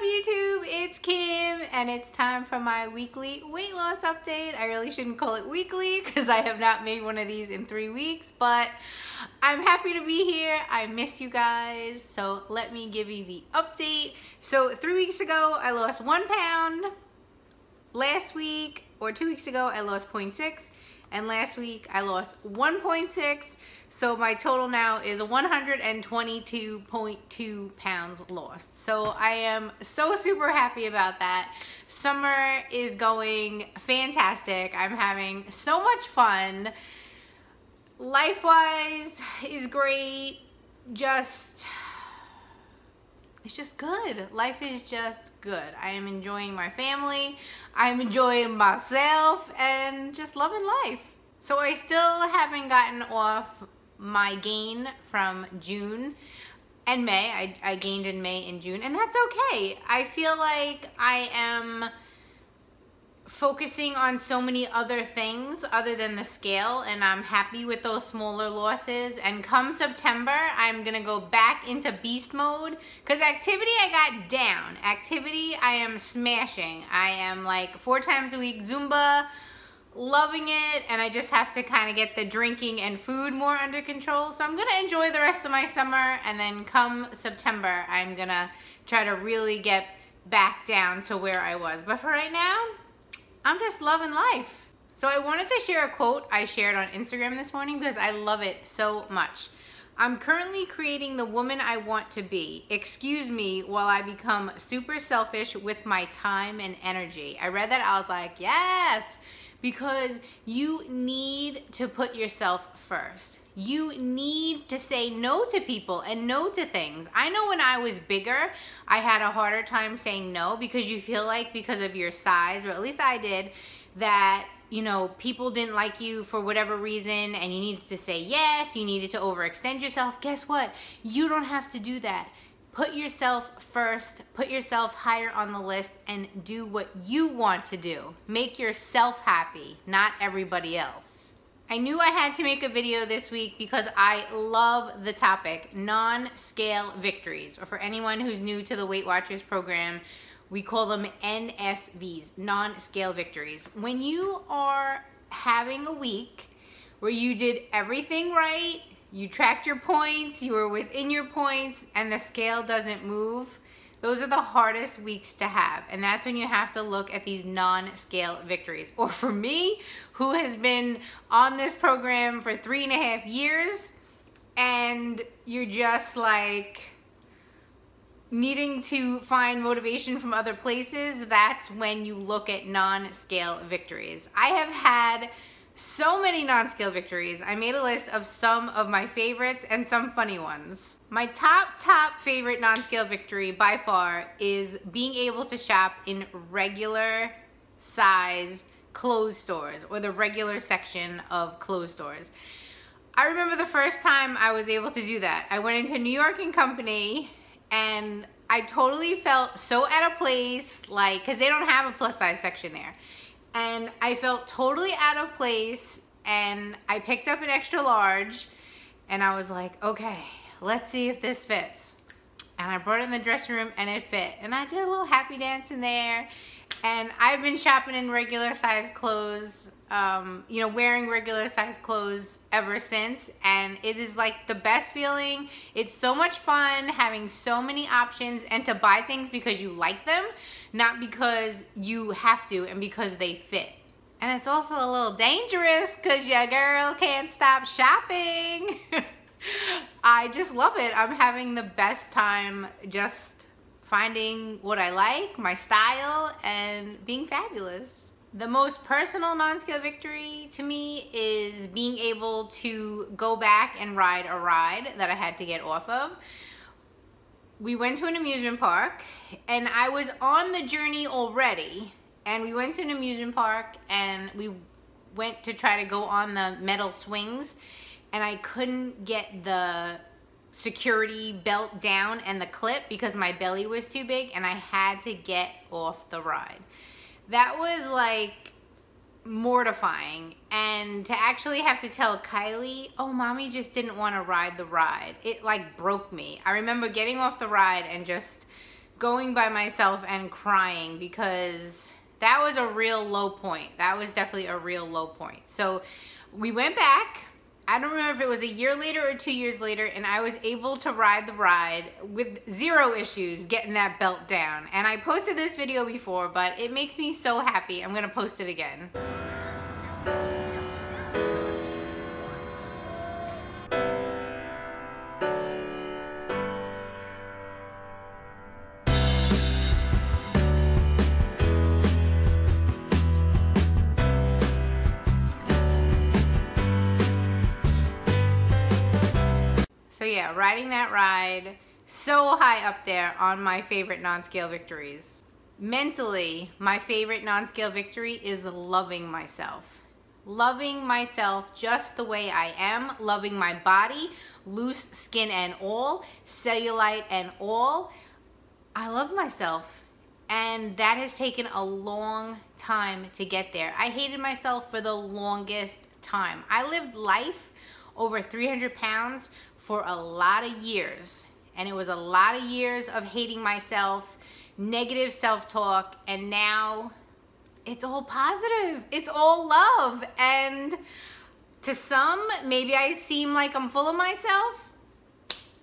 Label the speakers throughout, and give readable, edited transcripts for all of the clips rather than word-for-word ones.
Speaker 1: YouTube? It's Kim and it's time for my weekly weight loss update. I really shouldn't call it weekly because I have not made one of these in 3 weeks, but I'm happy to be here. I miss you guys, so let me give you the update. So 3 weeks ago I lost 1 pound. Last week or 2 weeks ago I lost 0.6, and last week I lost 1.6. So my total now is 122.2 pounds lost. So I am so super happy about that. Summer is going fantastic. I'm having so much fun. Life-wise is great. It's just good. Life is just good. I am enjoying my family. I'm enjoying myself and just loving life. So I still haven't gotten off my gain from June and May. I gained in May and June, and that's okay. I feel like I am focusing on so many other things other than the scale, and I'm happy with those smaller losses. And come September, I'm gonna go back into beast mode, because activity I got down. Activity I am smashing. I am like 4 times a week Zumba, loving it, and I just have to kind of get the drinking and food more under control. So I'm gonna enjoy the rest of my summer, and then come September I'm gonna try to really get back down to where I was. But for right now, I'm just loving life. So I wanted to share a quote I shared on Instagram this morning because I love it so much. I'm currently creating the woman I want to be. Excuse me while I become super selfish with my time and energy. I read that, I was like, yes, because you need to put yourself first. You need to say no to people and no to things. I know when I was bigger, I had a harder time saying no, because you feel like because of your size, or at least I did, that, you know, people didn't like you for whatever reason and you needed to say yes, you needed to overextend yourself. Guess what? You don't have to do that. Put yourself first, put yourself higher on the list, and do what you want to do. Make yourself happy, not everybody else. I knew I had to make a video this week because I love the topic, non-scale victories, or for anyone who's new to the Weight Watchers program, we call them NSVs, non-scale victories. When you are having a week where you did everything right, you tracked your points, you were within your points, and the scale doesn't move, those are the hardest weeks to have. And that's when you have to look at these non-scale victories. Or for me, who has been on this program for 3.5 years, and you're just like needing to find motivation from other places, that's when you look at non-scale victories. I have had so many non-scale victories. I made a list of some of my favorites and some funny ones. My top favorite non-scale victory by far is being able to shop in regular size clothes stores, or the regular section of clothes stores. I remember the first time I was able to do that. I went into New York & Company, and I totally felt so out of place, like, because they don't have a plus size section there. And I felt totally out of place, and I picked up an extra large, and I was like, okay, let's see if this fits. And I brought it in the dressing room, and it fit. And I did a little happy dance in there, and I've been shopping in regular size clothes, you know, wearing regular size clothes ever since, and it is like the best feeling. It's so much fun having so many options, and to buy things because you like them, not because you have to and because they fit. And it's also a little dangerous because your girl can't stop shopping. I just love it. I'm having the best time just finding what I like, my style, and being fabulous. The most personal non-scale victory to me is being able to go back and ride a ride that I had to get off of. We went to an amusement park, and I was on the journey already, and we went to an amusement park and we went to try to go on the metal swings, and I couldn't get the security belt down and the clip because my belly was too big, and I had to get off the ride. That was like mortifying, and to actually have to tell Kylie, oh, mommy just didn't want to ride the ride, it like broke me. I remember getting off the ride and just going by myself and crying because that was a real low point. That was definitely a real low point. So we went back. I don't remember if it was a year later or 2 years later, and I was able to ride the ride with zero issues getting that belt down. And I posted this video before, but it makes me so happy. I'm gonna post it again. So yeah, riding that ride, so high up there on my favorite non-scale victories. Mentally, my favorite non-scale victory is loving myself. Loving myself just the way I am, loving my body, loose skin and all, cellulite and all. I love myself, and that has taken a long time to get there. I hated myself for the longest time. I lived life over 300 pounds for a lot of years, and it was a lot of years of hating myself, negative self-talk, and now it's all positive. It's all love. And to some, maybe I seem like I'm full of myself.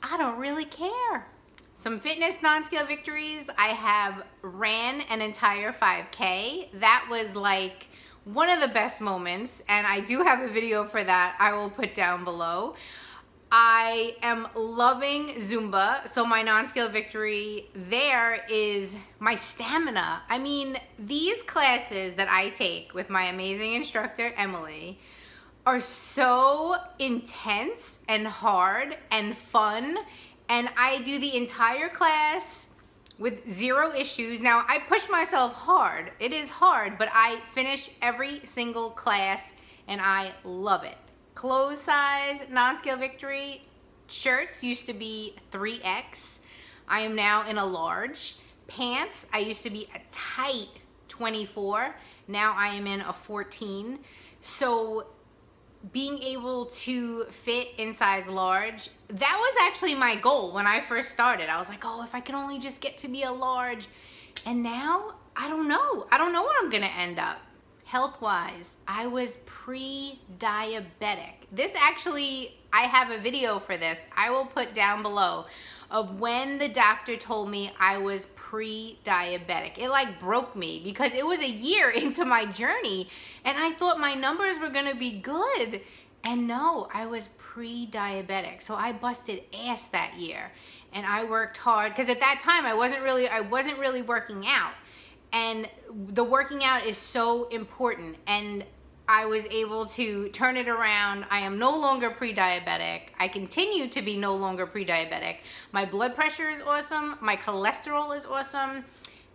Speaker 1: I don't really care. Some fitness non-scale victories. I have ran an entire 5K. That was like one of the best moments, and I do have a video for that I will put down below. I am loving Zumba, so my non-scale victory there is my stamina. I mean, these classes that I take with my amazing instructor, Emily, are so intense and hard and fun, and I do the entire class with zero issues. Now, I push myself hard. It is hard, but I finish every single class, and I love it. Clothes size, non-scale victory, shirts used to be 3X. I am now in a large. Pants, I used to be a tight 24. Now I am in a 14. So being able to fit in size large, that was actually my goal when I first started. I was like, oh, if I could only just get to be a large. And now, I don't know. I don't know where I'm gonna end up. Health-wise, I was pre-diabetic. This actually, I have a video for this. I will put down below of when the doctor told me I was pre-diabetic. It like broke me because it was a year into my journey and I thought my numbers were gonna be good. And no, I was pre-diabetic. So I busted ass that year and I worked hard because at that time I wasn't really working out. And the working out is so important, and I was able to turn it around. I am no longer pre-diabetic. I continue to be no longer pre-diabetic. My blood pressure is awesome. My cholesterol is awesome.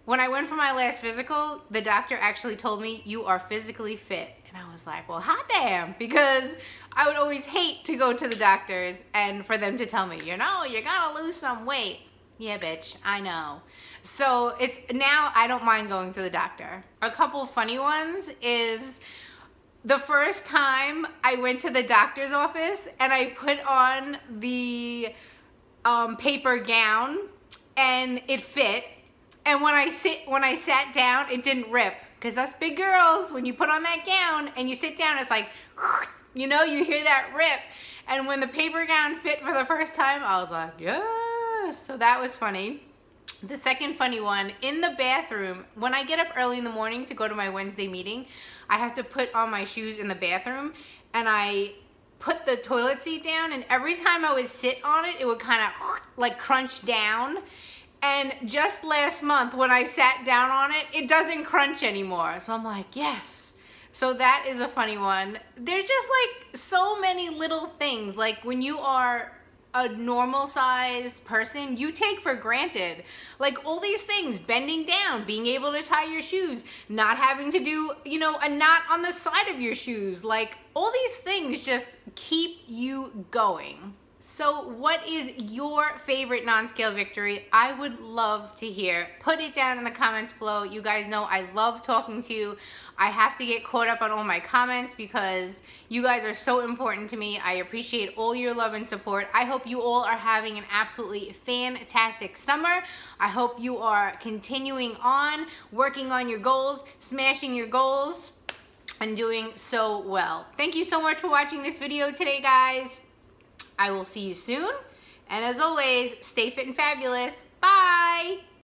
Speaker 1: When I went for my last physical, the doctor actually told me, you are physically fit. And I was like, well, hot damn, because I would always hate to go to the doctors and for them to tell me, you know, you gotta lose some weight. Yeah, bitch, I know. So it's now I don't mind going to the doctor. A couple funny ones is the first time I went to the doctor's office and I put on the paper gown and it fit. And when I sat down, it didn't rip. Because us big girls, when you put on that gown and you sit down, it's like, you know, you hear that rip. And when the paper gown fit for the first time, I was like, yeah. So that was funny. The second funny one, in the bathroom, when I get up early in the morning to go to my Wednesday meeting, I have to put on my shoes in the bathroom and I put the toilet seat down, and every time I would sit on it, it would kind of like crunch down. And just last month when I sat down on it, it doesn't crunch anymore. So I'm like, yes. So that is a funny one. There's just like so many little things. Like when you are a normal sized person, you take for granted. Like all these things, bending down, being able to tie your shoes, not having to do, you know, a knot on the side of your shoes. Like all these things just keep you going. So what is your favorite non-scale victory? I would love to hear. Put it down in the comments below. You guys know I love talking to you. I have to get caught up on all my comments because you guys are so important to me. I appreciate all your love and support. I hope you all are having an absolutely fantastic summer. I hope you are continuing on, working on your goals, smashing your goals, and doing so well. Thank you so much for watching this video today, guys. I will see you soon. And as always, stay fit and fabulous. Bye.